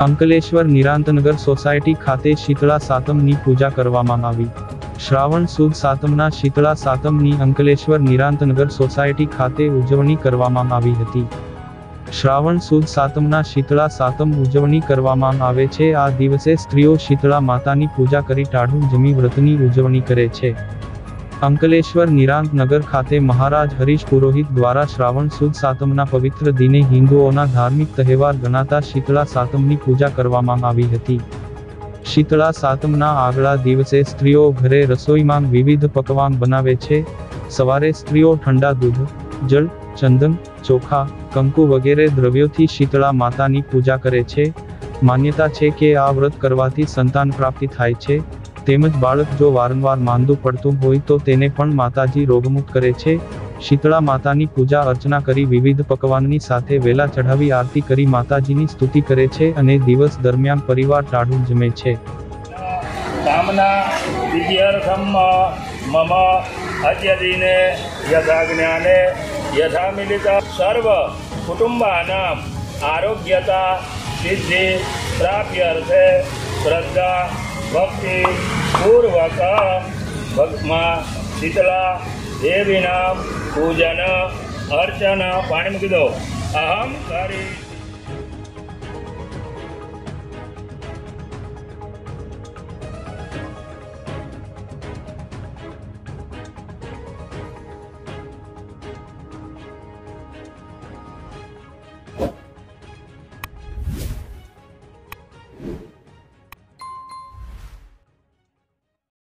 Ankleshwar નિરાંતનગર society ખાતે શીતળા સાતમની પૂજા કરવામાં આવી। શ્રાવણ સુદ સાતમના શીતળા સાતમની અંકલેશ્વર નિરાંતનગર સોસાયટી ખાતે ઉજવણી કરવામાં આવી હતી। શ્રાવણ સુદ સાતમના શીતળા સાતમ ઉજવણી કરવામાં આવે છે। આ દિવસે સ્ત્રીઓ શીતળા માતાની પૂજા કરી ટાઢું જમી વ્રતની ઉજવણી કરે છે। અંકલેશ્વર નિરાંતનગર ખાતે મહારાજ હરીશ પુરોહિત દ્વારા શ્રાવણ સુદ સાતમના પવિત્ર દિને હિન્દુઓના ધાર્મિક તહેવાર ગણાતા શીતળા સાતમની પૂજા કરવામાં આવી હતી। શીતળા સાતમના આગલા દિવસે સ્ત્રીઓ ઘરે રસોઈમાં વિવિધ પકવાન બનાવે છે। સવારે સ્ત્રીઓ ઠંડા દૂધ, જળ, ચંદન, ચોખા, કંકુ વગેરે દ્રવ્યોથી શીતળા માતાની પૂજા કરે છે। માન્યતા છે કે આ વ્રત કરવાથી સંતાન પ્રાપ્તિ થાય છે, તેમજ બાળક જો વારંવાર માંદું પડતું હોય તો તેને પણ માતાજી રોગમુક્ત કરે છે। શીતળા માતાની પૂજા અર્ચના કરી વિવિધ પકવાનની સાથે વેલા ચઢાવી આરતી કરી માતાજીની સ્તુતિ કરે છે અને દિવસ દરમિયાન પરિવાર ટાઢું જમે છે। કામના વિદ્યાર્થમ મમ અદ્ય દિને યથા જ્ઞાને યથા મિલિત સર્વ કુટુંબાનામ આરોગ્યતા સિદ્ધિ પ્રાપ્યર્થે શ્રદ્ધા ભક્તિ પૂર્વક માં શીતળા દેવીના પૂજન અર્ચન પાણી મૂકી દો અહમ કરી।